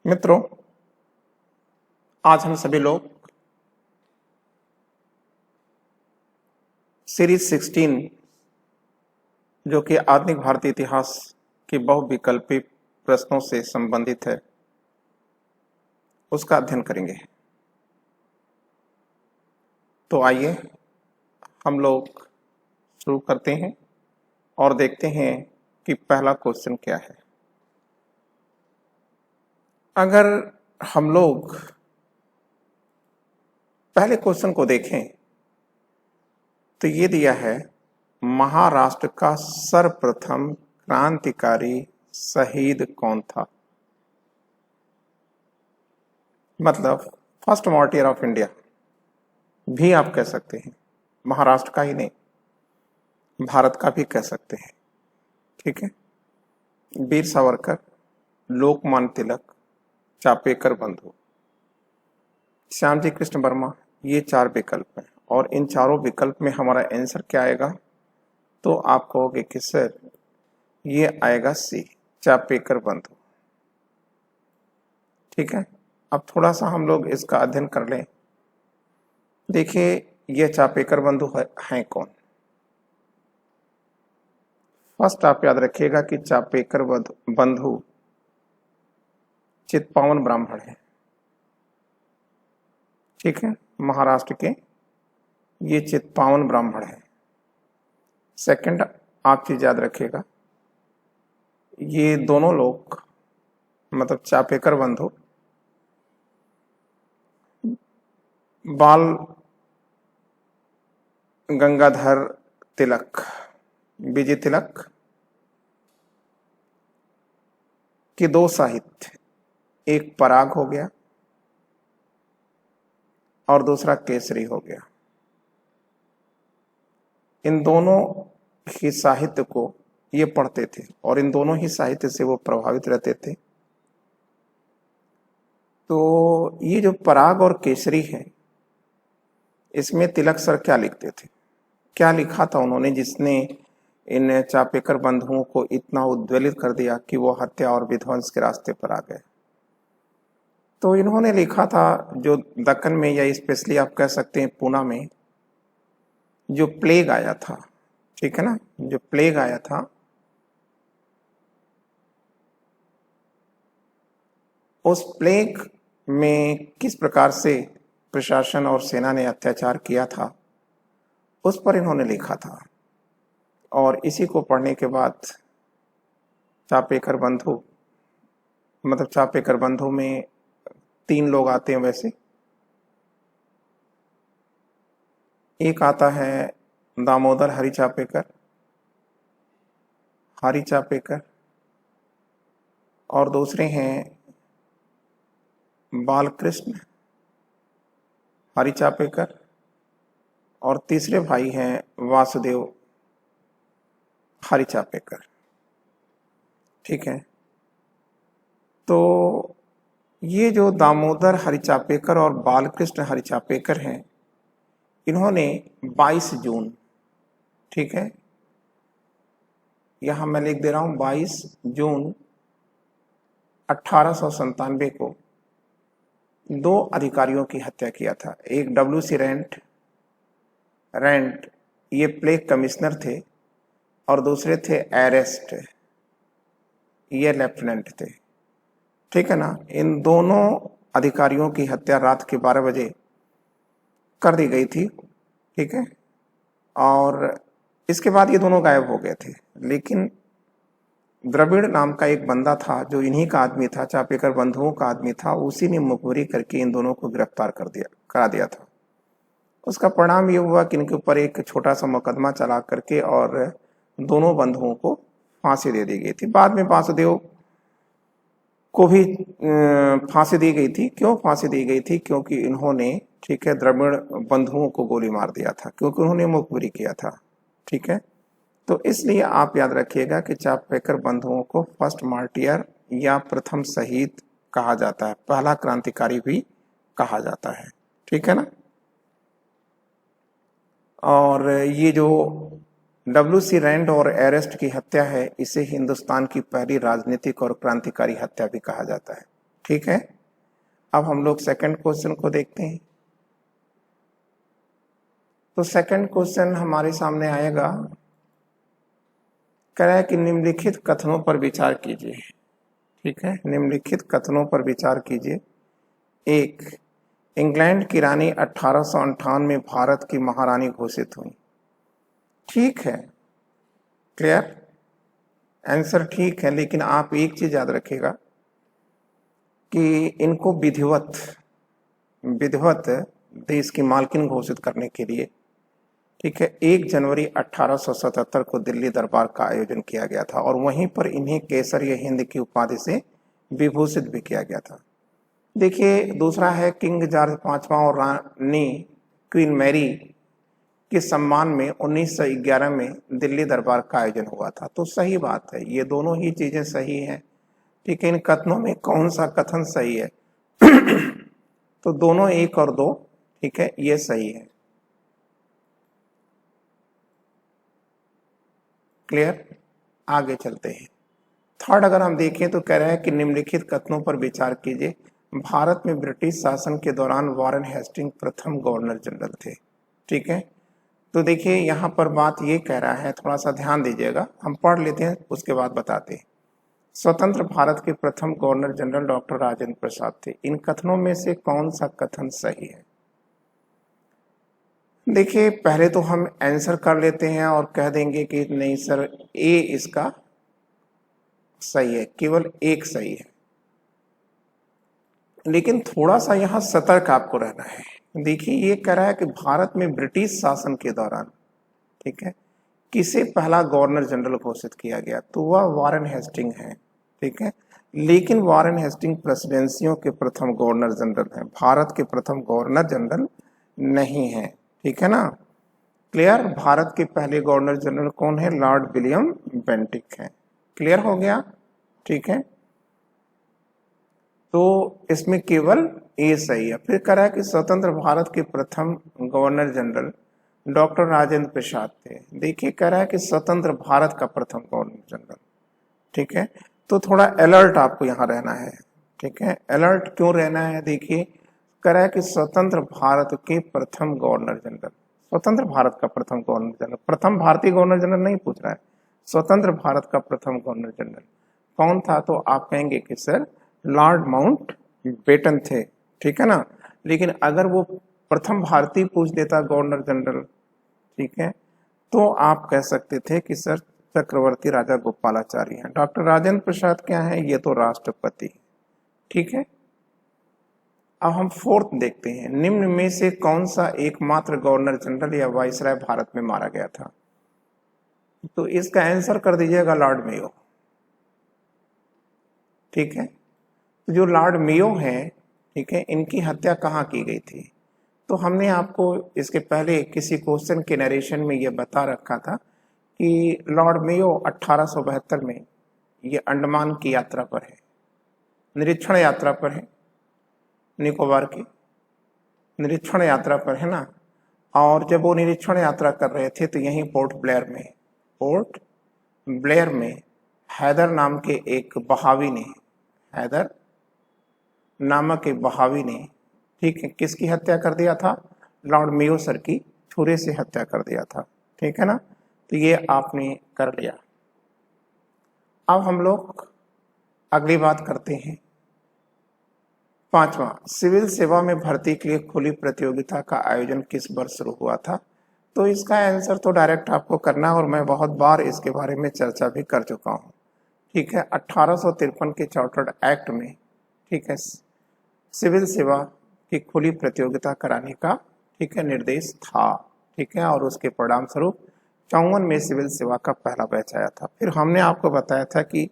मित्रों, आज हम सभी लोग सीरीज 16 जो कि आधुनिक भारतीय इतिहास के बहुविकल्पी प्रश्नों से संबंधित है, उसका अध्ययन करेंगे। तो आइए हम लोग शुरू करते हैं और देखते हैं कि पहला क्वेश्चन क्या है। अगर हम लोग पहले क्वेश्चन को देखें तो ये दिया है, महाराष्ट्र का सर्वप्रथम क्रांतिकारी शहीद कौन था। मतलब फर्स्ट मार्टियर ऑफ इंडिया भी आप कह सकते हैं, महाराष्ट्र का ही नहीं भारत का भी कह सकते हैं। ठीक है, वीर सावरकर, लोकमान्य तिलक, चापेकर बंधु, श्यामजी कृष्ण वर्मा, ये चार विकल्प हैं और इन चारों विकल्प में हमारा आंसर क्या आएगा, तो आप कहोगे कि सर ये आएगा सी, चापेकर बंधु। ठीक है, अब थोड़ा सा हम लोग इसका अध्ययन कर लें। देखिए, ये चापेकर बंधु हैं कौन। फर्स्ट आप याद रखिएगा कि चापेकर बंधु चित्पावन ब्राह्मण है। ठीक है, महाराष्ट्र के ये चित्पावन ब्राह्मण है। सेकंड आप चीज याद रखिएगा, ये दोनों लोग मतलब चापेकर बंधु बाल गंगाधर तिलक, विजय तिलक के दो साहित्य, एक पराग हो गया और दूसरा केसरी हो गया। इन दोनों ही साहित्य को ये पढ़ते थे और इन दोनों ही साहित्य से वो प्रभावित रहते थे। तो ये जो पराग और केसरी है, इसमें तिलक सर क्या लिखते थे, क्या लिखा था उन्होंने जिसने इन चापेकर बंधुओं को इतना उद्वेलित कर दिया कि वो हत्या और विध्वंस के रास्ते पर आ गए। तो इन्होंने लिखा था, जो दक्कन में या स्पेशली आप कह सकते हैं पूना में जो प्लेग आया था, ठीक है ना, जो प्लेग आया था, उस प्लेग में किस प्रकार से प्रशासन और सेना ने अत्याचार किया था उस पर इन्होंने लिखा था। और इसी को पढ़ने के बाद चापेकर बंधु, मतलब चापेकर बंधु में तीन लोग आते हैं वैसे। एक आता है दामोदर हरि चापेकर और दूसरे हैं बालकृष्ण हरि चापेकर और तीसरे भाई हैं वासुदेव हरि चापेकर। ठीक है, तो ये जो दामोदर हरि चापेकर और बालकृष्ण हरि चापेकर हैं, इन्होंने 22 जून, ठीक है, यहां मैं लिख दे रहा हूं 22 जून 1897 को दो अधिकारियों की हत्या किया था। एक WC रेंट ये प्लेग कमिश्नर थे और दूसरे थे एरेस्ट, ये लेफ्टिनेंट थे। ठीक है ना, इन दोनों अधिकारियों की हत्या रात के 12 बजे कर दी गई थी। ठीक है, और इसके बाद ये दोनों गायब हो गए थे। लेकिन द्रविड़ नाम का एक बंदा था जो इन्हीं का आदमी था, चापेकर बंधुओं का आदमी था, उसी ने मुखबिरी करके इन दोनों को गिरफ्तार करा दिया था। उसका परिणाम ये हुआ कि इनके ऊपर एक छोटा सा मुकदमा चला करके और दोनों बंधुओं को फांसी दे दी गई थी। बाद में वासुदेव को भी फांसी दी गई थी। क्यों फांसी दी गई थी? क्योंकि इन्होंने, ठीक है, द्रविड़ बंधुओं को गोली मार दिया था, क्योंकि उन्होंने मुखबिरी किया था। ठीक है, तो इसलिए आप याद रखिएगा कि चापेकर बंधुओं को फर्स्ट मार्टियर या प्रथम शहीद कहा जाता है, पहला क्रांतिकारी भी कहा जाता है। ठीक है ना, और ये जो WC रेंड और एरेस्ट की हत्या है, इसे हिंदुस्तान की पहली राजनीतिक और क्रांतिकारी हत्या भी कहा जाता है। ठीक है, अब हम लोग सेकंड क्वेश्चन को देखते हैं। तो सेकंड क्वेश्चन हमारे सामने आएगा, कह रहा है कि निम्नलिखित कथनों पर विचार कीजिए। ठीक है, निम्नलिखित कथनों पर विचार कीजिए। एक, इंग्लैंड की रानी 1858 में भारत की महारानी घोषित हुई। ठीक है, क्लियर, आंसर ठीक है, लेकिन आप एक चीज याद रखिएगा कि इनको विधिवत देश की मालकिन घोषित करने के लिए, ठीक है, 1 जनवरी 1877 को दिल्ली दरबार का आयोजन किया गया था और वहीं पर इन्हें केसर हिंद की उपाधि से विभूषित भी किया गया था। देखिए, दूसरा है किंग जॉर्ज पांचवा और रानी क्वीन मैरी के सम्मान में 1911 में दिल्ली दरबार का आयोजन हुआ था। तो सही बात है, ये दोनों ही चीजें सही हैं। ठीक है, इन कथनों में कौन सा कथन सही है? तो दोनों 1 और 2, ठीक है, ये सही है। क्लियर, आगे चलते हैं। थर्ड अगर हम देखें तो कह रहा है कि निम्नलिखित कथनों पर विचार कीजिए। भारत में ब्रिटिश शासन के दौरान वारेन हेस्टिंग प्रथम गवर्नर जनरल थे। ठीक है, तो देखिए यहां पर बात ये कह रहा है, थोड़ा सा ध्यान दीजिएगा, हम पढ़ लेते हैं उसके बाद बताते हैं। स्वतंत्र भारत के प्रथम governor general doctor Rajendra Prasad थे। इन कथनों में से कौन सा कथन सही है? देखिए, पहले तो हम आंसर कर लेते हैं और कह देंगे कि नहीं सर, ए इसका सही है, केवल एक सही है। लेकिन थोड़ा सा यहां सतर्क आपको रहना है। देखिए, ये कह रहा है कि भारत में ब्रिटिश शासन के दौरान, ठीक है, किसे पहला गवर्नर जनरल घोषित किया गया? तो वह वारेन हेस्टिंग है। ठीक है, लेकिन वारेन हेस्टिंग प्रेसिडेंसियों के प्रथम गवर्नर जनरल हैं, भारत के प्रथम गवर्नर जनरल नहीं है। ठीक है ना, क्लियर। भारत के पहले गवर्नर जनरल कौन है? लॉर्ड विलियम बेंटिक है। क्लियर हो गया? ठीक है, तो इसमें केवल ए सही है। फिर कह रहा है कि स्वतंत्र भारत के प्रथम governor general doctor Rajendra Prasad थे। देखिए, कह रहा है कि स्वतंत्र भारत का प्रथम गवर्नर जनरल। ठीक है, तो थोड़ा अलर्ट आपको यहाँ रहना है। ठीक है, अलर्ट क्यों रहना है? देखिए, कह रहा है कि स्वतंत्र भारत के प्रथम गवर्नर जनरल, स्वतंत्र भारत का प्रथम गवर्नर जनरल, प्रथम भारतीय गवर्नर जनरल नहीं पूछ रहा है, स्वतंत्र भारत का प्रथम गवर्नर जनरल कौन था? तो आप कहेंगे कि सर लॉर्ड माउंट बेटन थे। ठीक है ना, लेकिन अगर वो प्रथम भारतीय पूछ देता गवर्नर जनरल, ठीक है, तो आप कह सकते थे कि सर चक्रवर्ती राजा गोपालाचारी हैं। डॉक्टर राजेंद्र प्रसाद क्या है? ये तो राष्ट्रपति। ठीक है, अब हम फोर्थ देखते हैं। निम्न में से कौन सा एकमात्र गवर्नर जनरल या वाइसराय भारत में मारा गया था? तो इसका आंसर कर दीजिएगा लॉर्ड मेयो। ठीक है, तो जो लॉर्ड मेयो है, ठीक है, इनकी हत्या कहाँ की गई थी? तो हमने आपको इसके पहले किसी क्वेश्चन के नरेशन में यह बता रखा था कि लॉर्ड मेयो 1872 में ये अंडमान की यात्रा पर है, निरीक्षण यात्रा पर है, निकोबार की निरीक्षण यात्रा पर है ना। और जब वो निरीक्षण यात्रा कर रहे थे तो यहीं पोर्ट ब्लेयर में हैदर नाम के एक बहावी ने, हैदर नामक एक बहावी ने, ठीक है, किसकी हत्या कर दिया था? लॉर्ड मेयो सर की छुरे से हत्या कर दिया था। ठीक है ना, तो ये आपने कर लिया। अब हम लोग अगली बात करते हैं। 5वां, सिविल सेवा में भर्ती के लिए खुली प्रतियोगिता का आयोजन किस वर्ष शुरू हुआ था? तो इसका आंसर तो डायरेक्ट आपको करना है और मैं बहुत बार इसके बारे में चर्चा भी कर चुका हूं। ठीक है, 1853 के चार्टर्ड एक्ट में, ठीक है, सिविल सेवा की खुली प्रतियोगिता कराने का, ठीक है, निर्देश था। ठीक है, और उसके परिणाम स्वरूप 54 में सिविल सेवा का पहला बैच आया था। फिर हमने आपको बताया था कि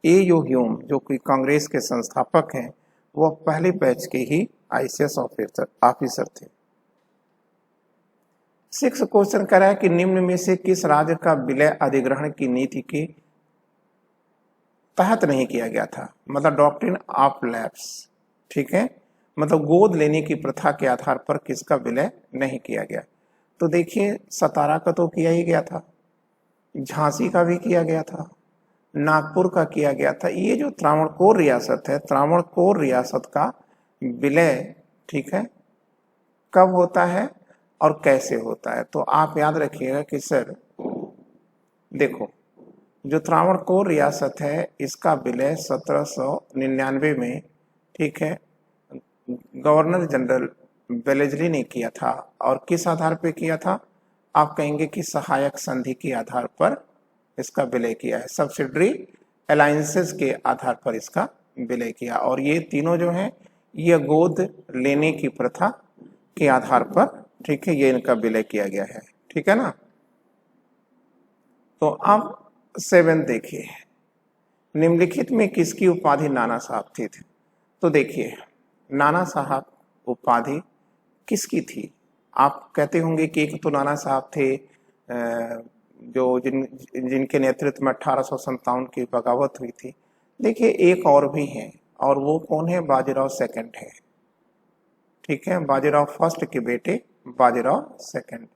ए.यू. ह्यूम जो कि कांग्रेस के संस्थापक हैं, वो पहले बैच के ही आईसीएस ऑफिसर थे। 6 क्वेश्चन कह रहा है कि निम्न में से किस राज्य का विलय अधिग्रहण की नीति के तहत नहीं किया गया था? मतलब डॉक्ट्रिन ऑफ लैप्स। ठीक है, मतलब गोद लेने की प्रथा के आधार पर किसका विलय नहीं किया गया? तो देखिए, सतारा का तो किया ही गया था, झांसी का भी किया गया था, नागपुर का किया गया था। ये जो त्रावणकोर रियासत है, त्रावणकोर रियासत का विलय, ठीक है, कब होता है और कैसे होता है? तो आप याद रखिएगा कि सर देखो, जो त्रावणकोर रियासत है इसका विलय 1799 में, ठीक है, गवर्नर जनरल वेलेस्ली ने किया था। और किस आधार पर किया था? आप कहेंगे कि सहायक संधि के आधार पर इसका विलय किया है, सब्सिडरी अलायंसेस के आधार पर इसका विलय किया। और ये तीनों जो हैं ये गोद लेने की प्रथा के आधार पर, ठीक है, ये इनका विलय किया गया है, ठीक है ना। तो अब 7 देखिए, निम्नलिखित में किसकी उपाधि नाना साहब थी? तो देखिए, नाना साहब उपाधि किसकी थी? आप कहते होंगे कि एक तो नाना साहब थे जो जिनके नेतृत्व में 1857 की बगावत हुई थी। देखिए, एक और भी है, और वो कौन है? बाजीराव सेकंड है, ठीक है, बाजीराव फर्स्ट के बेटे बाजीराव सेकंड।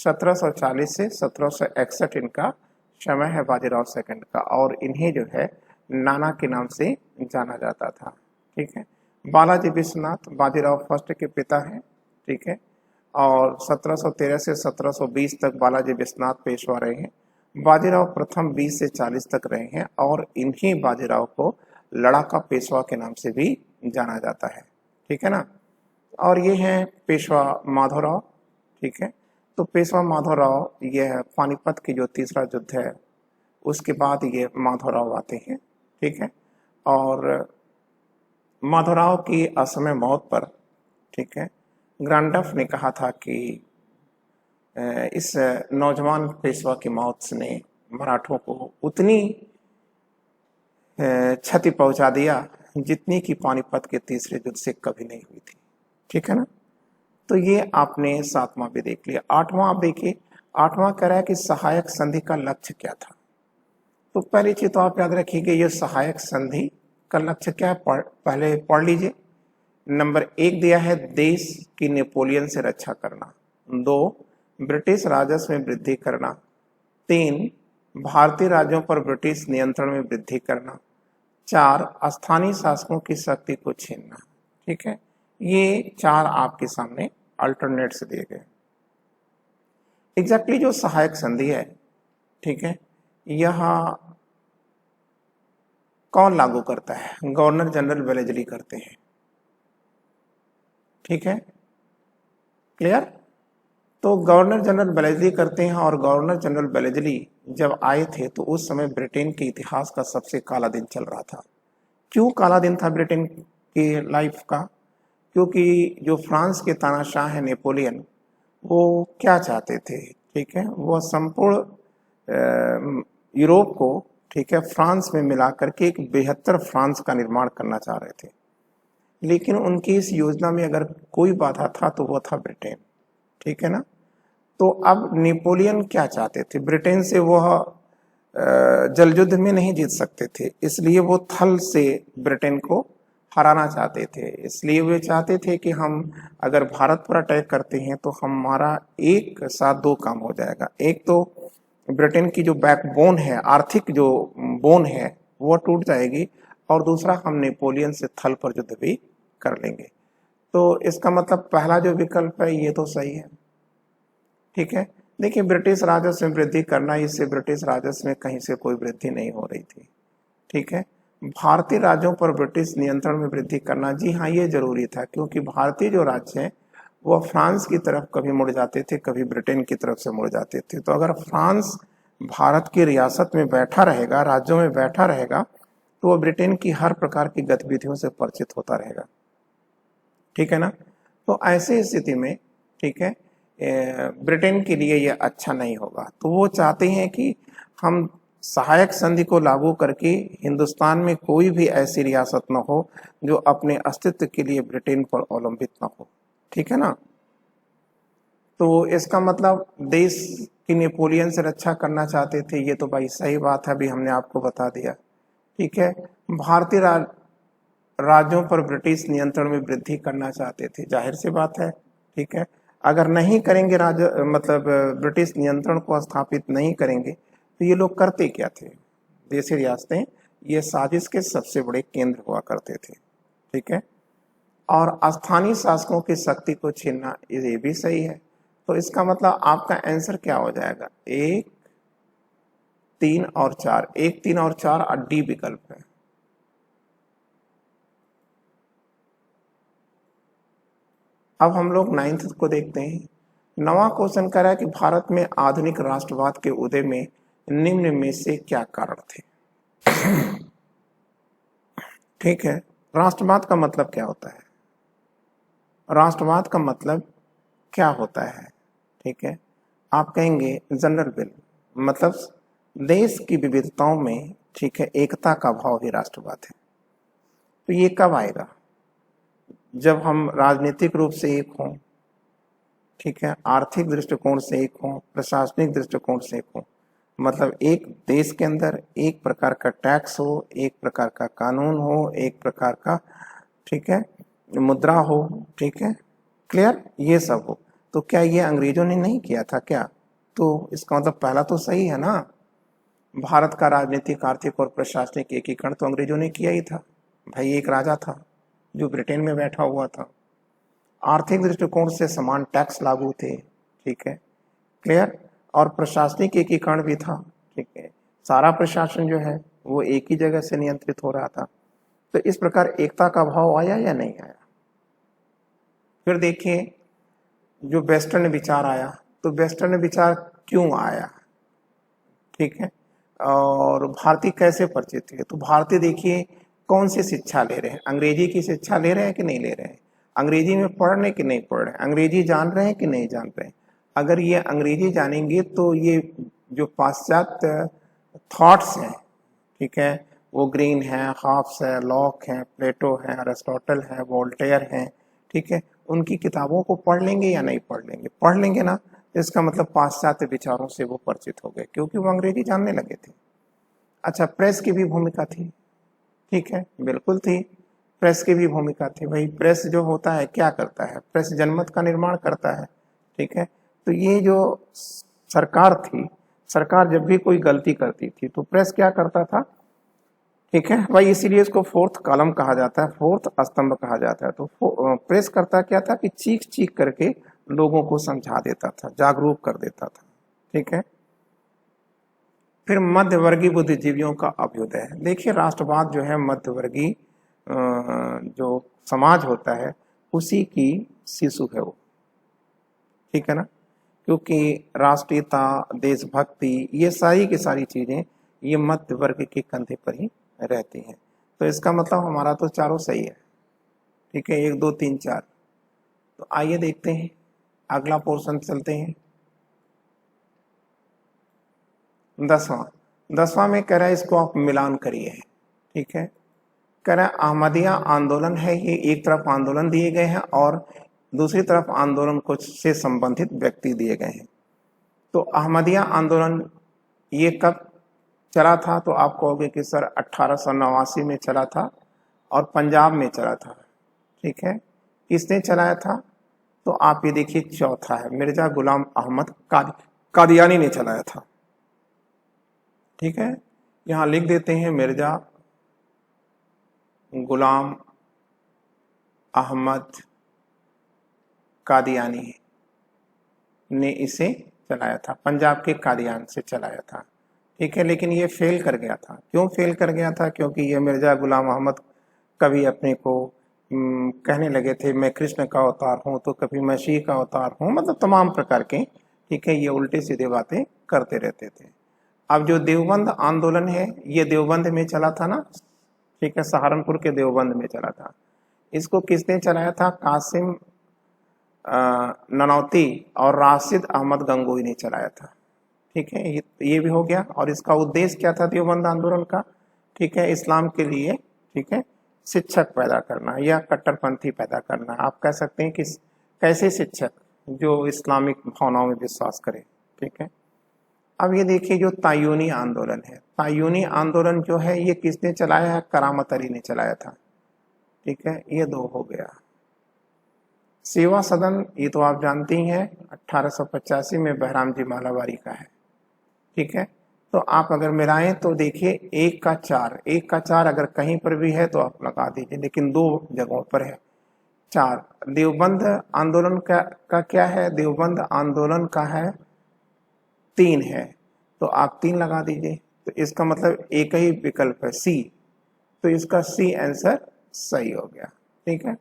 1740 से 1761 इनका समय है बाजीराव सेकंड का, और इन्हें जो है नाना के नाम से जाना जाता था, ठीक है। बालाजी विश्वनाथ बाजीराव फर्स्ट के पिता हैं, ठीक है, और 1713 से 1720 तक बालाजी विश्वनाथ पेशवा रहे हैं। बाजीराव प्रथम 20 से 40 तक रहे हैं, और इन्हीं बाजीराव को लड़ाका पेशवा के नाम से भी जाना जाता है, ठीक है ना। और ये हैं पेशवा माधवराव, ठीक है। तो पेशवा माधवराव, यह पानीपत की जो तीसरा युद्ध है उसके बाद ये माधवराव आते हैं, ठीक है। और माधवराव की असमय मौत पर, ठीक है, ग्रांडफ ने कहा था कि इस नौजवान पेशवा की मौत ने मराठों को उतनी क्षति पहुंचा दिया जितनी कि पानीपत के तीसरे युद्ध से कभी नहीं हुई थी, ठीक है ना। तो ये आपने 7वां भी देख लिया। 8वां आप देखिए, 8वां कह रहा है कि सहायक संधि का लक्ष्य क्या था। तो पहली चीज तो आप याद रखिए, ये सहायक संधि का लक्ष्य क्या है, पहले पढ़ लीजिए। नंबर 1 दिया है देश की नेपोलियन से रक्षा करना। 2 ब्रिटिश राजस्व में वृद्धि करना। 3 भारतीय राज्यों पर ब्रिटिश नियंत्रण में वृद्धि करना। 4 स्थानीय शासकों की शक्ति को छीनना, ठीक है। ये 4 आपके सामने अल्टरनेट्स दिए गए। एग्जैक्टली जो सहायक संधि है, ठीक है, यह कौन लागू करता है? गवर्नर जनरल वेलेस्ली करते हैं, ठीक है, क्लियर। तो गवर्नर जनरल वेलेस्ली करते हैं, और गवर्नर जनरल वेलेस्ली जब आए थे तो उस समय ब्रिटेन के इतिहास का सबसे काला दिन चल रहा था। क्यों काला दिन था ब्रिटेन की लाइफ का? क्योंकि जो फ्रांस के तानाशाह है नेपोलियन, वो क्या चाहते थे, ठीक है, वो संपूर्ण यूरोप को, ठीक है, फ्रांस में मिला करके एक बेहतर फ्रांस का निर्माण करना चाह रहे थे। लेकिन उनकी इस योजना में अगर कोई बाधा था तो वो था ब्रिटेन, ठीक है ना। तो अब नेपोलियन क्या चाहते थे? ब्रिटेन से वह जल युद्ध में नहीं जीत सकते थे, इसलिए वो थल से ब्रिटेन को हराना चाहते थे। इसलिए वे चाहते थे कि हम अगर भारत पर अटैक करते हैं तो हमारा एक साथ 2 काम हो जाएगा। एक तो ब्रिटेन की जो बैकबोन है, आर्थिक जो बोन है, वो टूट जाएगी, और दूसरा हम नेपोलियन से थल पर युद्ध भी कर लेंगे। तो इसका मतलब पहला जो विकल्प है ये तो सही है, ठीक है। देखिए, ब्रिटिश राजस्व में वृद्धि करना, इससे ब्रिटिश राजस्व में कहीं से कोई वृद्धि नहीं हो रही थी, ठीक है। भारतीय राज्यों पर ब्रिटिश नियंत्रण में वृद्धि करना, जी हाँ, ये जरूरी था, क्योंकि भारतीय जो राज्य हैं वह फ्रांस की तरफ कभी मुड़ जाते थे, कभी ब्रिटेन की तरफ से मुड़ जाते थे। तो अगर फ्रांस भारत की रियासत में बैठा रहेगा, राज्यों में बैठा रहेगा, तो वह ब्रिटेन की हर प्रकार की गतिविधियों से परिचित होता रहेगा, ठीक है ना। तो ऐसी स्थिति में, ठीक है, ब्रिटेन के लिए यह अच्छा नहीं होगा। तो वो चाहते हैं कि हम सहायक संधि को लागू करके हिंदुस्तान में कोई भी ऐसी रियासत न हो जो अपने अस्तित्व के लिए ब्रिटेन पर अवलंबित न हो, ठीक है ना। तो इसका मतलब देश की नेपोलियन से रक्षा करना चाहते थे, ये तो भाई सही बात है, अभी हमने आपको बता दिया, ठीक है। भारतीय राज्यों पर ब्रिटिश नियंत्रण में वृद्धि करना चाहते थे, जाहिर सी बात है, ठीक है। अगर नहीं करेंगे मतलब ब्रिटिश नियंत्रण को स्थापित नहीं करेंगे तो ये लोग करते क्या थे? देशी रियासतें ये साजिश के सबसे बड़े केंद्र हुआ करते थे, ठीक है। और स्थानीय शासकों की शक्ति को छीनना ये भी सही है। तो इसका मतलब आपका आंसर क्या हो जाएगा, 1, 3 और 4, 1, 3 और 4 और डी विकल्प है। अब हम लोग 9th को देखते हैं। नवा क्वेश्चन कह रहा है कि भारत में आधुनिक राष्ट्रवाद के उदय में निम्न में से क्या कारण थे। ठीक है, राष्ट्रवाद का मतलब क्या होता है, राष्ट्रवाद का मतलब क्या होता है, ठीक है। आप कहेंगे जनरल विल, मतलब देश की विविधताओं में, ठीक है, एकता का भाव ही राष्ट्रवाद है। तो ये कब आएगा, जब हम राजनीतिक रूप से एक हों, ठीक है, आर्थिक दृष्टिकोण से एक हों, प्रशासनिक दृष्टिकोण से एक हों, मतलब एक देश के अंदर एक प्रकार का टैक्स हो, एक प्रकार का कानून हो, एक प्रकार का, ठीक है, मुद्रा हो, ठीक है, क्लियर, ये सब हो। तो क्या ये अंग्रेजों ने नहीं किया था क्या, तो इसका मतलब पहला तो सही है ना, भारत का राजनीतिक, आर्थिक और प्रशासनिक एकीकरण तो अंग्रेजों ने किया ही था। भाई एक राजा था जो ब्रिटेन में बैठा हुआ था, आर्थिक दृष्टिकोण से समान टैक्स लागू थे, ठीक है, क्लियर, और प्रशासनिक एकीकरण भी था, ठीक है, सारा प्रशासन जो है वो एक ही जगह से नियंत्रित हो रहा था। तो इस प्रकार एकता का भाव आया या नहीं आया। फिर देखिए जो वेस्टर्न विचार आया, तो वेस्टर्न विचार क्यों आया, ठीक है, और भारतीय कैसे परिचित हुए। तो भारतीय देखिए कौन सी शिक्षा ले रहे हैं, अंग्रेजी की शिक्षा ले रहे हैं कि नहीं ले रहे हैं, अंग्रेजी में पढ़ रहे कि नहीं पढ़ रहे हैं, अंग्रेजी जान रहे हैं कि नहीं जान रहे हैं। अगर ये अंग्रेजी जानेंगे तो ये जो पाश्चात्य थॉट्स हैं, ठीक है, वो ग्रीन है, हॉब्स है, लॉक है, प्लेटो है, अरिस्टोटल है, वोल्टेयर है, ठीक है, उनकी किताबों को पढ़ लेंगे या नहीं पढ़ लेंगे, पढ़ लेंगे ना, तो इसका मतलब पाश्चात्य विचारों से वो परिचित हो गए क्योंकि वो अंग्रेजी जानने लगे थे। अच्छा, प्रेस की भी भूमिका थी, ठीक है, बिल्कुल थी, प्रेस की भी भूमिका थी। वही प्रेस जो होता है क्या करता है, प्रेस जनमत का निर्माण करता है, ठीक है। तो ये जो सरकार थी, सरकार जब भी कोई गलती करती थी तो प्रेस क्या करता था, ठीक है भाई, इसीलिए इसको फोर्थ कॉलम कहा जाता है, फोर्थ स्तंभ कहा जाता है। तो प्रेस करता क्या था कि चीख चीख करके लोगों को समझा देता था, जागरूक कर देता था, ठीक है। फिर मध्यवर्गीय बुद्धिजीवियों का अभ्युदय। देखिए राष्ट्रवाद जो है मध्यवर्गीय जो समाज होता है उसी की शिशु है वो, ठीक है ना, क्योंकि राष्ट्रीयता, देशभक्ति, ये सारी की सारी चीजें ये मध्य वर्ग के कंधे पर ही रहती हैं। तो इसका मतलब हमारा तो चारों सही है, ठीक है, 1, 2, 3, 4। तो आइए देखते हैं अगला पोर्शन, चलते हैं 10वां में कह रहा है इसको आप मिलान करिए, ठीक है। कह रहा है अहमदिया आंदोलन है, ये एक तरफ आंदोलन दिए गए हैं और दूसरी तरफ आंदोलन को से संबंधित व्यक्ति दिए गए हैं। तो अहमदिया आंदोलन ये कब चला था, तो आप कहोगे कि सर 1889 में चला था और पंजाब में चला था, ठीक है। किसने चलाया था, तो आप ये देखिए चौथा है, मिर्जा गुलाम अहमद कादियानी ने चलाया था, ठीक है। यहां लिख देते हैं मिर्जा गुलाम अहमद कादियानी ने इसे चलाया था, पंजाब के कादियान से चलाया था, ठीक है। लेकिन ये फेल कर गया था। क्यों फेल कर गया था, क्योंकि ये मिर्जा गुलाम अहमद कभी अपने को कहने लगे थे मैं कृष्ण का अवतार हूं, तो कभी मसीह का अवतार हूं, मतलब तमाम प्रकार के, ठीक है, ये उल्टे सीधे बातें करते रहते थे। अब जो देवबंद आंदोलन है ये देवबंद में चला था ना, ठीक है, सहारनपुर के देवबंद में चला था। इसको किसने चलाया था, कासिम ननौती और राशिद अहमद गंगोई ने चलाया था, ठीक है। ये भी हो गया। और इसका उद्देश्य क्या था देवबंद आंदोलन का, ठीक है, इस्लाम के लिए, ठीक है, शिक्षक पैदा करना या कट्टरपंथी पैदा करना, आप कह सकते हैं कि कैसे शिक्षक जो इस्लामिक भावनाओं में विश्वास करे, ठीक है। अब ये देखिए जो तायूनी आंदोलन है, तायूनी आंदोलन जो है ये किसने चलाया है, करामत अली ने चलाया था, ठीक है, ये 2 हो गया। सेवा सदन ये तो आप जानते ही हैं, 1885 में बहराम जी मालावारी का है, ठीक है। तो आप अगर मिलाएं तो देखिए 1 का 4, 1 का 4 अगर कहीं पर भी है तो आप लगा दीजिए, लेकिन 2 जगहों पर है 4। देवबंद आंदोलन का क्या है? देवबंद आंदोलन का है 3 है, तो आप 3 लगा दीजिए। तो इसका मतलब एक ही विकल्प है सी, तो इसका सी आंसर सही हो गया। ठीक है,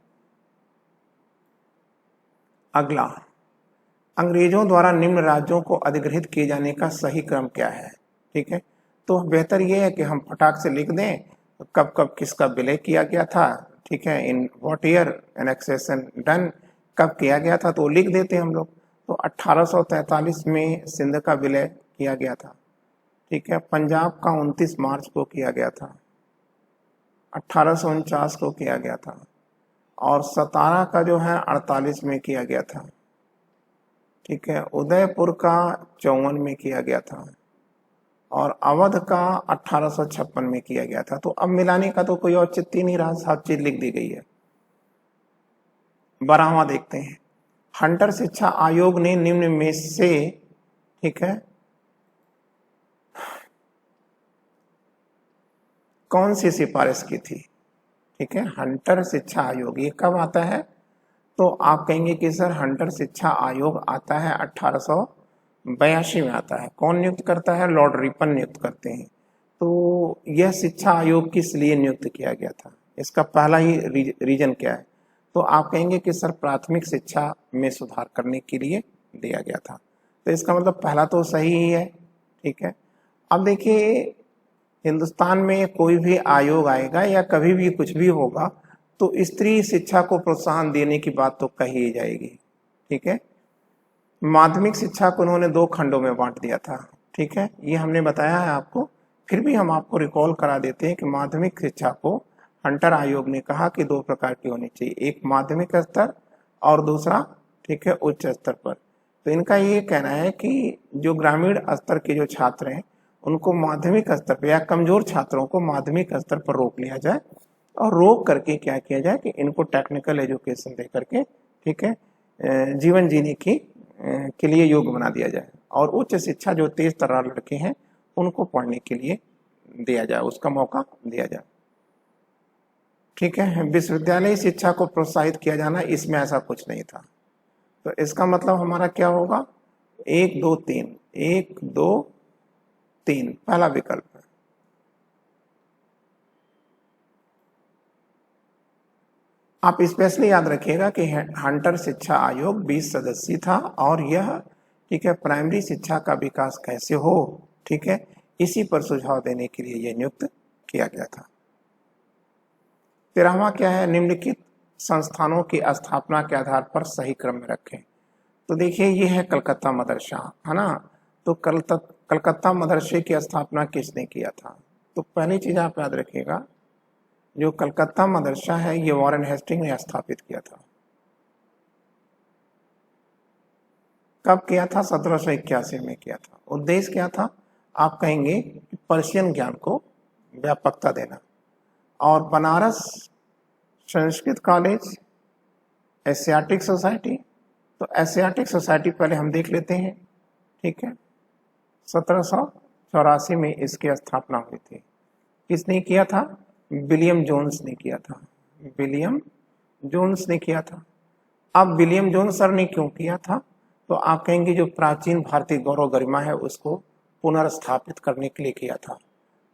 अगला, अंग्रेजों द्वारा निम्न राज्यों को अधिग्रहित किए जाने का सही क्रम क्या है? ठीक है, तो बेहतर यह है कि हम फटाक से लिख दें कब कब किसका विलय किया गया था। ठीक है, in what year annexation done, कब किया गया था तो लिख देते हम लोग। तो 1843 में सिंध का विलय किया गया था। ठीक है, पंजाब का 29 मार्च को किया गया था, 1849 को किया गया था, और सतारा का जो है 48 में किया गया था। ठीक है, उदयपुर का 54 में किया गया था, और अवध का 1856 में किया गया था। तो अब मिलाने का तो कोई औचित्य नहीं रहा, सब चीज लिख दी गई है। 12वां देखते हैं, हंटर शिक्षा आयोग ने निम्न में से, ठीक है, कौन सी सिफारिश की थी? ठीक है, हंटर शिक्षा आयोग ये कब आता है? तो आप कहेंगे कि सर हंटर शिक्षा आयोग आता है 1882 में आता है। कौन नियुक्त करता है? लॉर्ड रिपन नियुक्त करते हैं। तो यह शिक्षा आयोग किस लिए नियुक्त किया गया था? इसका पहला ही रीजन क्या है? तो आप कहेंगे कि सर प्राथमिक शिक्षा में सुधार करने के लिए दिया गया था। तो इसका मतलब पहला तो सही ही है। ठीक है, अब देखिए हिंदुस्तान में कोई भी आयोग आएगा या कभी भी कुछ भी होगा तो स्त्री शिक्षा को प्रोत्साहन देने की बात तो कही ही जाएगी। ठीक है, माध्यमिक शिक्षा को उन्होंने 2 खंडों में बांट दिया था। ठीक है, ये हमने बताया है आपको, फिर भी हम आपको रिकॉल करा देते हैं कि माध्यमिक शिक्षा को हंटर आयोग ने कहा कि 2 प्रकार की होनी चाहिए, एक माध्यमिक स्तर और दूसरा, ठीक है, उच्च स्तर पर। तो इनका ये कहना है कि जो ग्रामीण स्तर के जो छात्र हैं उनको माध्यमिक स्तर पर, या कमजोर छात्रों को माध्यमिक स्तर पर रोक लिया जाए, और रोक करके क्या किया जाए कि इनको टेक्निकल एजुकेशन दे करके, ठीक है, जीवन जीने की के लिए योग्य बना दिया जाए, और उच्च शिक्षा जो तेज तर्रार लड़के हैं उनको पढ़ने के लिए दिया जाए, उसका मौका दिया जाए। ठीक है, विश्वविद्यालय शिक्षा को प्रोत्साहित किया जाना, इसमें ऐसा कुछ नहीं था। तो इसका मतलब हमारा क्या होगा? 1 2 3, 1 2 3 पहला विकल्प है। आप स्पेशली याद रखिएगा कि हंटर शिक्षा आयोग 20 सदस्यीय था, और यह, ठीक है, प्राइमरी शिक्षा का विकास कैसे हो, ठीक है, इसी पर सुझाव देने के लिए यह नियुक्त किया गया था। 13वां क्या है? निम्नलिखित संस्थानों की स्थापना के आधार पर सही क्रम में रखें। तो देखिए ये है कलकत्ता मदरसा, है ना। तो कलकत्ता मदरसे की स्थापना किसने किया था? तो पहली चीज आप याद रखिएगा, जो कलकत्ता मदरसा है ये वॉरेन हेस्टिंग ने स्थापित किया था। कब किया था? 1781 में किया था। उद्देश्य क्या था? आप कहेंगे कि पर्शियन ज्ञान को व्यापकता देना। और Banaras Sanskrit college, Asiatic society, तो एशियाटिक सोसाइटी पहले हम देख लेते हैं। ठीक है, 1784 में इसकी स्थापना हुई थी। किसने किया था? विलियम जोन्स ने किया था। विलियम जोन्स ने किया था। अब विलियम जोन्स सर ने क्यों किया था? तो आप कहेंगे जो प्राचीन भारतीय गौरव गरिमा है उसको पुनर्स्थापित करने के लिए किया था।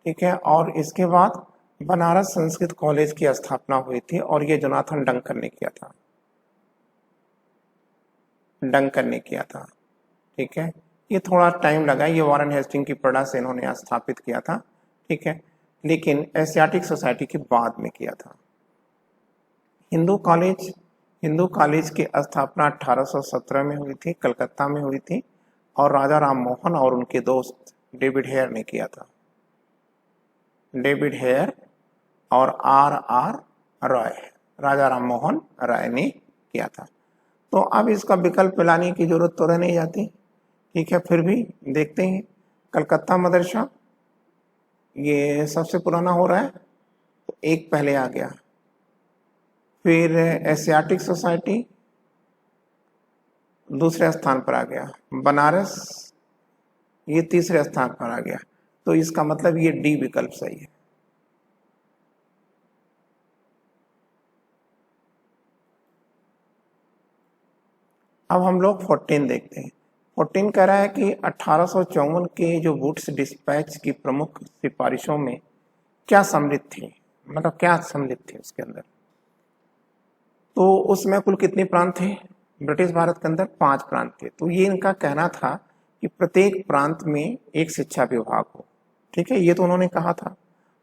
ठीक है, और इसके बाद बनारस संस्कृत कॉलेज की स्थापना हुई थी, और ये जोनाथन डंकर ने किया था। डंकर ने किया था। ठीक है, ये थोड़ा टाइम लगा, ये वॉरेन हेस्टिंग की प्रेरणा से इन्होंने स्थापित किया था। ठीक है, लेकिन एशियाटिक सोसाइटी के बाद में किया था। हिंदू कॉलेज की स्थापना 1817 में हुई थी, कलकत्ता में हुई थी, और राजा राम मोहन और उनके दोस्त डेविड हेयर ने किया था। डेविड हेयर और R.R. रॉय, राजा राम मोहन राय ने किया था। तो अब इसका विकल्प लाने की जरूरत तो रह नहीं जाती। ठीक है, फिर भी देखते हैं। कलकत्ता मदरसा ये सबसे पुराना हो रहा है, तो एक पहले आ गया। फिर एशियाटिक सोसाइटी दूसरे स्थान पर आ गया। बनारस ये तीसरे स्थान पर आ गया। तो इसका मतलब ये डी विकल्प सही है। अब हम लोग 14 देखते हैं। 14 कह रहा है कि 1854 के जो वुड्स डिस्पैच की प्रमुख सिफारिशों में क्या सम्मिलित थी, मतलब क्या सम्मिलित थी उसके अंदर। तो उसमें कुल कितने प्रांत थे ब्रिटिश भारत के अंदर? 5 प्रांत थे। तो ये इनका कहना था कि प्रत्येक प्रांत में एक शिक्षा विभाग हो, ठीक है, ये तो उन्होंने कहा था।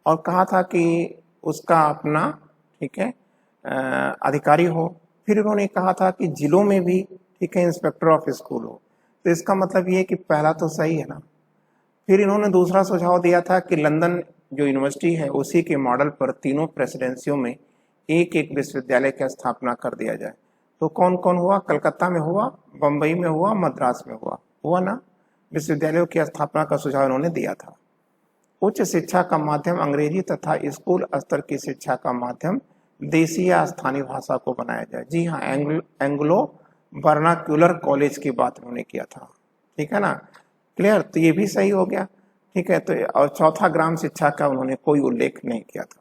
और कहा था कि उसका अपना, ठीक है, अधिकारी हो। फिर उन्होंने कहा था कि जिलों में भी, ठीक है, इंस्पेक्टर ऑफ स्कूल हो। तो इसका मतलब ये कि पहला तो सही है ना। फिर इन्होंने दूसरा सुझाव दिया था कि लंदन जो यूनिवर्सिटी है उसी के मॉडल पर तीनों प्रेसिडेंसियों में एक एक विश्वविद्यालय की स्थापना कर दिया जाए। तो कौन कौन हुआ? कलकत्ता में हुआ, बंबई में हुआ, मद्रास में हुआ ना। विश्वविद्यालयों की स्थापना का सुझाव इन्होंने दिया था। उच्च शिक्षा का माध्यम अंग्रेजी तथा स्कूल स्तर की शिक्षा का माध्यम देसी या स्थानीय भाषा को बनाया जाए। जी हाँ, एंग्लो वर्नाक्यूलर कॉलेज की बात उन्होंने किया था, ठीक है ना। क्लियर? तो ये भी सही हो गया, ठीक है। तो और चौथा ग्राम शिक्षा का उन्होंने कोई उल्लेख नहीं किया था।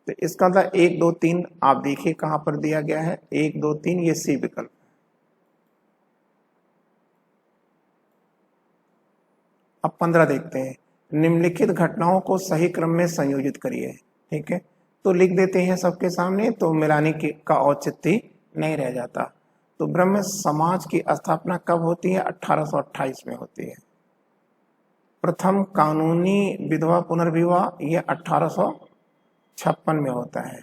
तो इसका मतलब 1 2 3 आप देखिए कहां पर दिया गया है, 1 2 3 ये सी विकल्प। अब 15 देखते हैं। निम्नलिखित घटनाओं को सही क्रम में संयोजित करिए, ठीक है। तो लिख देते हैं सबके सामने, तो मिलाने का औचित्य नहीं रह जाता। तो ब्रह्म समाज की स्थापना कब होती है? 1828 में होती है। प्रथम कानूनी विधवा पुनर्विवाह ये 1856 में होता है,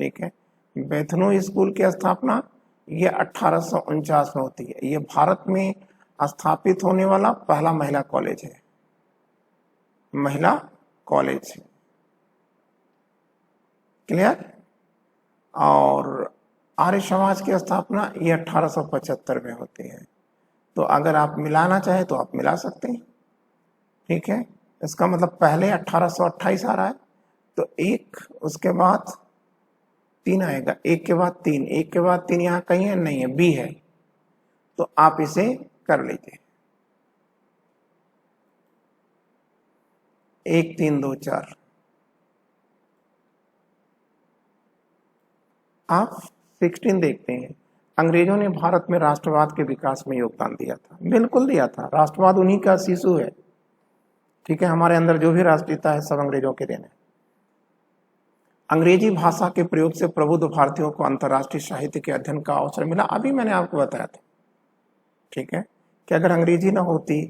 ठीक है। बेथनो स्कूल की स्थापना ये 1849 में होती है। ये भारत में स्थापित होने वाला पहला महिला कॉलेज है, महिला कॉलेज। क्लियर? और आर्य समाज की स्थापना ये 1875 में होती है। तो अगर आप मिलाना चाहे तो आप मिला सकते हैं, ठीक है। इसका मतलब पहले 1828 आ रहा है, तो 1 उसके बाद 3 आएगा, 1 के बाद 3, 1 के बाद 3 यहाँ कहीं है? नहीं है, बी है। तो आप इसे कर लीजिए, 1 3 2 4। आप 16 देखते हैं। अंग्रेजों ने भारत में राष्ट्रवाद के विकास में योगदान दिया था। बिल्कुल दिया था, राष्ट्रवाद उन्हीं का शिशु है, ठीक है। हमारे अंदर जो भी राष्ट्रीयता है सब अंग्रेजों के देन है। अंग्रेजी भाषा के प्रयोग से प्रबुद्ध भारतीयों को अंतर्राष्ट्रीय साहित्य के अध्ययन का अवसर मिला। अभी मैंने आपको बताया था, ठीक है, कि अगर अंग्रेजी ना होती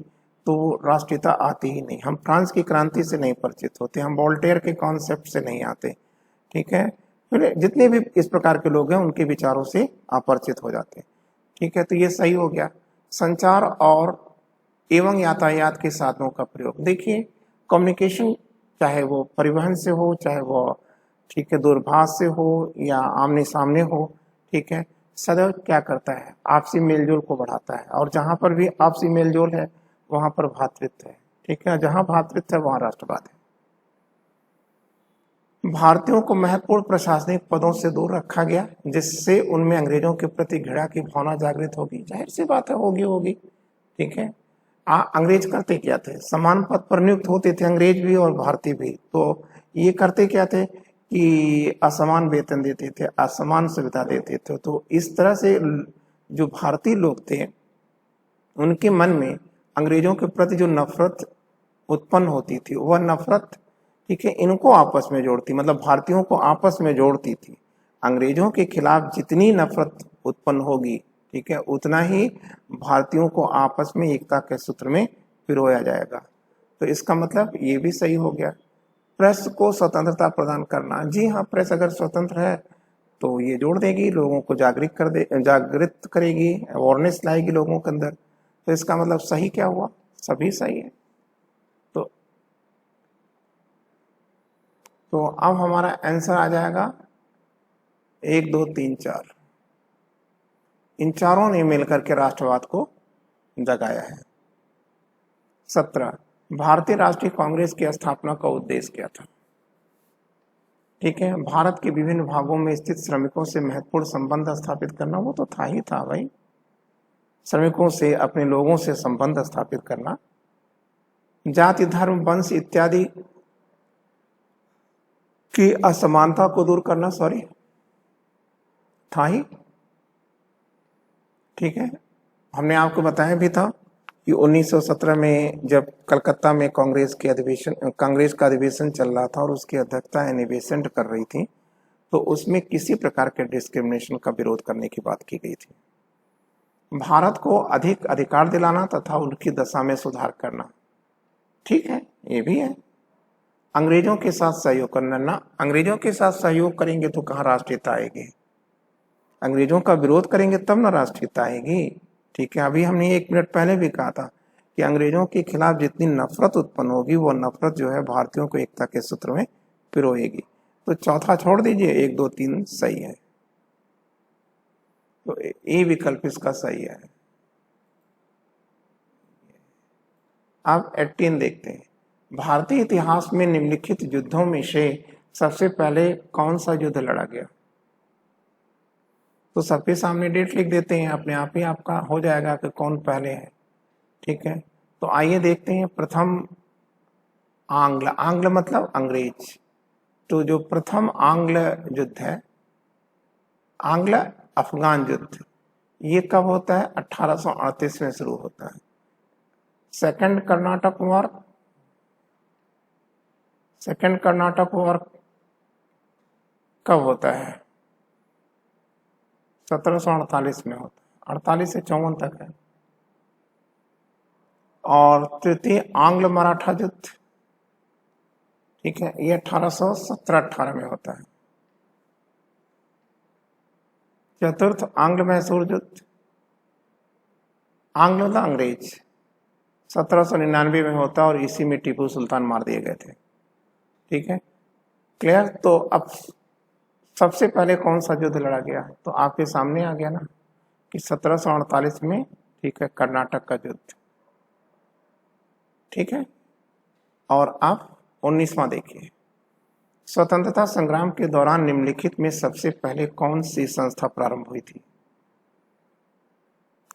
तो राष्ट्रीयता आती ही नहीं। हम फ्रांस की क्रांति से नहीं परिचित होते, हम वोल्टेयर के कॉन्सेप्ट से नहीं आते, ठीक है। फिर जितने भी इस प्रकार के लोग हैं उनके विचारों से अपरिचित हो जाते हैं, ठीक है। तो ये सही हो गया। संचार और एवं यातायात के साधनों का प्रयोग। देखिए, कम्युनिकेशन चाहे वो परिवहन से हो, चाहे वो, ठीक है, दूरभाष से हो या आमने सामने हो, ठीक है, सदैव क्या करता है? आपसी मेलजोल को बढ़ाता है। और जहां पर भी आपसी मेलजोल है वहां पर भ्रातृत्व है, ठीक है। जहां भ्रातृत्व है वहां राष्ट्रवाद है। भारतीयों को महत्वपूर्ण प्रशासनिक पदों से दूर रखा गया, जिससे उनमें अंग्रेजों के प्रति घृणा की भावना जागृत होगी। जाहिर सी बात है, होगी, ठीक है। अंग्रेज करते क्या थे? समान पद पर नियुक्त होते थे अंग्रेज भी और भारतीय भी। तो ये करते क्या थे कि असमान वेतन देते थे, असमान सुविधा देते थे। तो इस तरह से जो भारतीय लोग थे उनके मन में अंग्रेजों के प्रति जो नफरत उत्पन्न होती थी, वह नफरत, ठीक है, इनको आपस में जोड़ती, मतलब भारतीयों को आपस में जोड़ती थी। अंग्रेजों के खिलाफ जितनी नफरत उत्पन्न होगी, ठीक है, उतना ही भारतीयों को आपस में एकता के सूत्र में पिरोया जाएगा। तो इसका मतलब ये भी सही हो गया। प्रेस को स्वतंत्रता प्रदान करना। जी हाँ, प्रेस अगर स्वतंत्र है तो ये जोड़ देगी, लोगों को जागृत करेगी, अवेयरनेस लाएगी लोगों के अंदर। तो इसका मतलब सही क्या हुआ? सभी सही है। तो अब हमारा आंसर आ जाएगा 1 2 3 4। इन चारों ने मिलकर के राष्ट्रवाद को जगाया है। 17, भारतीय राष्ट्रीय कांग्रेस की स्थापना का उद्देश्य क्या था? ठीक है, भारत के विभिन्न भागों में स्थित श्रमिकों से महत्वपूर्ण संबंध स्थापित करना। वो तो था ही था भाई, श्रमिकों से, अपने लोगों से संबंध स्थापित करना। जाति, धर्म, वंश इत्यादि की असमानता को दूर करना, सॉरी था ही, ठीक है। हमने आपको बताया भी था कि 1917 में जब कलकत्ता में कांग्रेस का अधिवेशन चल रहा था और उसकी अध्यक्षता एनी बेसेंट कर रही थी, तो उसमें किसी प्रकार के डिस्क्रिमिनेशन का विरोध करने की बात की गई थी। भारत को अधिक अधिकार दिलाना तथा उनकी दशा में सुधार करना, ठीक है, ये भी है। अंग्रेजों के साथ सहयोग करना ना, अंग्रेजों के साथ सहयोग करेंगे तो कहाँ राष्ट्रीयता आएगी, अंग्रेजों का विरोध करेंगे तब ना राष्ट्रीयता आएगी, ठीक है। अभी हमने 1 मिनट पहले भी कहा था कि अंग्रेजों के खिलाफ जितनी नफरत उत्पन्न होगी वो नफरत जो है भारतीयों को एकता के सूत्र में पिरोएगी। तो चौथा छोड़ दीजिए, 1, 2, 3 सही है, तो ए विकल्प इसका सही है। अब 18 देखते हैं। भारतीय इतिहास में निम्नलिखित युद्धों में से सबसे पहले कौन सा युद्ध लड़ा गया? तो सबके सामने डेट लिख देते हैं, अपने आप ही आपका हो जाएगा कि कौन पहले है, ठीक है। तो आइए देखते हैं। प्रथम आंग्ल मतलब अंग्रेज, तो जो प्रथम आंग्ल युद्ध है, आंग्ल अफगान युद्ध, ये कब होता है? 1838 में शुरू होता है। सेकंड कर्नाटक वॉर कब होता है? 1748 में होता है, 48 से 54 तक है। और तृतीय आंग्ल मराठा युद्ध, ठीक है, ये 1817-18 में होता है। चतुर्थ आंग्ल मैसूर युद्ध, आंग्ल मतलब अंग्रेज, 1799 में होता है और इसी में टीपू सुल्तान मार दिए गए थे, ठीक है, क्लियर। तो अब सबसे पहले कौन सा युद्ध लड़ा गया? तो आपके सामने आ गया ना कि 1748 में, ठीक है, कर्नाटक का युद्ध, ठीक है। और आप 19वां देखिए। स्वतंत्रता संग्राम के दौरान निम्नलिखित में सबसे पहले कौन सी संस्था प्रारंभ हुई थी?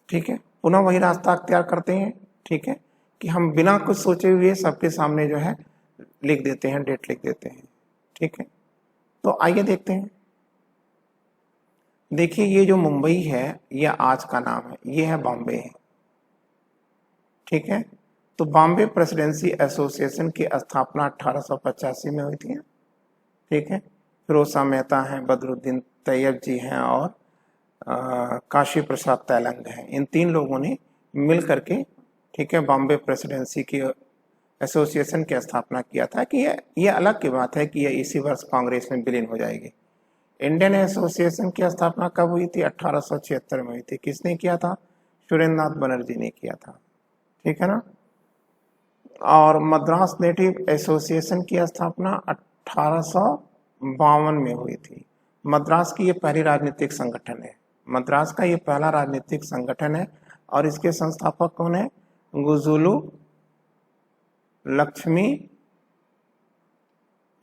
ठीक है, पुनः वही रास्ता अख्तियार करते हैं, ठीक है, कि हम बिना कुछ सोचे हुए सबके सामने जो है लिख देते हैं, डेट लिख देते हैं, ठीक है। तो आइए देखते हैं। देखिए, ये जो मुंबई है ये आज का नाम है, ये है बॉम्बे, ठीक है। तो बॉम्बे प्रेसिडेंसी एसोसिएशन की स्थापना 1885 में हुई थी, ठीक है। फिरोज शाह मेहता हैं, बदरुद्दीन तैयब जी हैं और काशी प्रसाद तैलंग हैं। इन 3 लोगों ने मिल करके, ठीक है, बॉम्बे प्रेसिडेंसी की एसोसिएशन की स्थापना किया था कि ये अलग की बात है कि ये इसी वर्ष कांग्रेस में विलीन हो जाएगी। इंडियन एसोसिएशन की स्थापना कब हुई थी? 1876 में हुई थी। किसने किया था? सुरेंद्र नाथ बनर्जी ने किया था, ठीक है ना। और मद्रास नेटिव एसोसिएशन की स्थापना 1852 में हुई थी। मद्रास की ये पहली राजनीतिक संगठन है, मद्रास का ये पहला राजनीतिक संगठन है और इसके संस्थापक कौन है? गुजुलू लक्ष्मी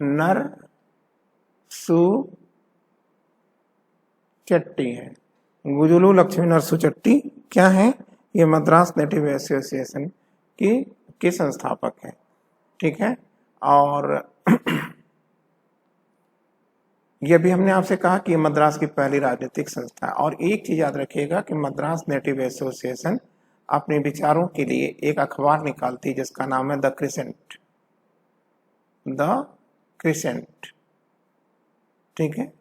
नरसु चट्टी है। गुजुलू लक्ष्मी नरसु चट्टी क्या है? ये मद्रास नेटिव एसोसिएशन के संस्थापक हैं, ठीक है। और यह भी हमने आपसे कहा कि मद्रास की पहली राजनीतिक संस्था है। और एक चीज याद रखिएगा कि मद्रास नेटिव एसोसिएशन अपने विचारों के लिए एक अखबार निकालती है जिसका नाम है द क्रिसेंट, ठीक है।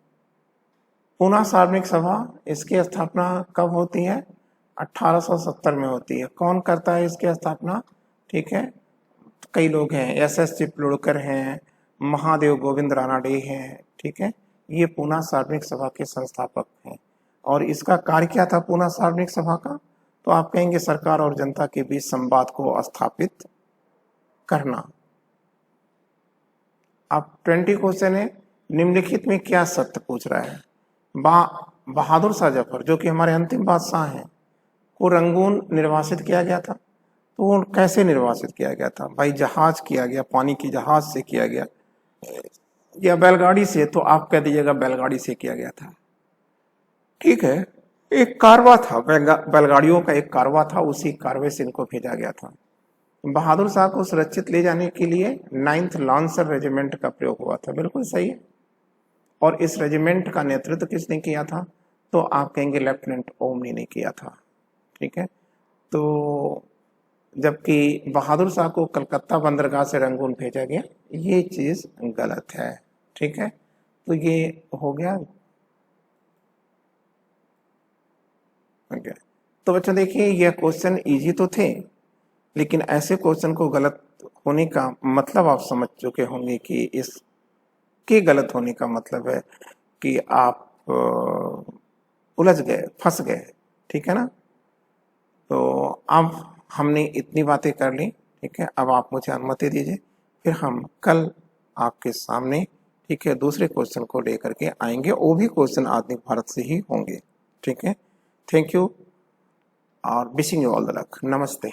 पूना सार्वजनिक सभा, इसकी स्थापना कब होती है? 1870 में होती है। कौन करता है इसकी स्थापना? ठीक है, कई लोग हैं, एस चिपलुड़कर हैं, महादेव गोविंद रानाडे हैं, ठीक है। ये पूना सार्वजनिक सभा के संस्थापक हैं। और इसका कार्य क्या था पूना सार्वजनिक सभा का? तो आप कहेंगे सरकार और जनता के बीच संवाद को स्थापित करना। अब 20 क्वेश्चन है, निम्नलिखित में क्या सत्य पूछ रहा है? बहादुर शाह जफर जो कि हमारे अंतिम बादशाह हैं, को रंगून निर्वासित किया गया था। तो वो कैसे निर्वासित किया गया था? भाई जहाज किया गया, पानी की जहाज से किया गया या बैलगाड़ी से? तो आप कह दीजिएगा बैलगाड़ी से किया गया था, ठीक है। एक कारवा था, बैलगाड़ियों का एक कारवा था, उसी कारवे से इनको भेजा गया था। बहादुर शाह को सुरक्षित ले जाने के लिए 9th लांसर रेजिमेंट का प्रयोग हुआ था। बिल्कुल सही है। और इस रेजिमेंट का नेतृत्व किसने किया था? तो आप कहेंगे लेफ्टिनेंट ओमनी ने किया था। ठीक है। तो जबकि बहादुर शाह को कलकत्ता बंदरगाह से रंगून भेजा गया, ये चीज गलत है। ठीक है। तो ये हो गया। तो बच्चों देखिए, यह क्वेश्चन इजी तो थे, लेकिन ऐसे क्वेश्चन को गलत होने का मतलब आप समझ चुके होंगे कि इसके गलत होने का मतलब है कि आप उलझ गए, फंस गए। ठीक है ना। तो अब हमने इतनी बातें कर ली। ठीक है। अब आप मुझे अनुमति दीजिए, फिर हम कल आपके सामने, ठीक है, दूसरे क्वेश्चन को लेकर के आएंगे। वो भी क्वेश्चन आधुनिक भारत से ही होंगे। ठीक है। थैंक यू और wishing you all the luck. नमस्ते।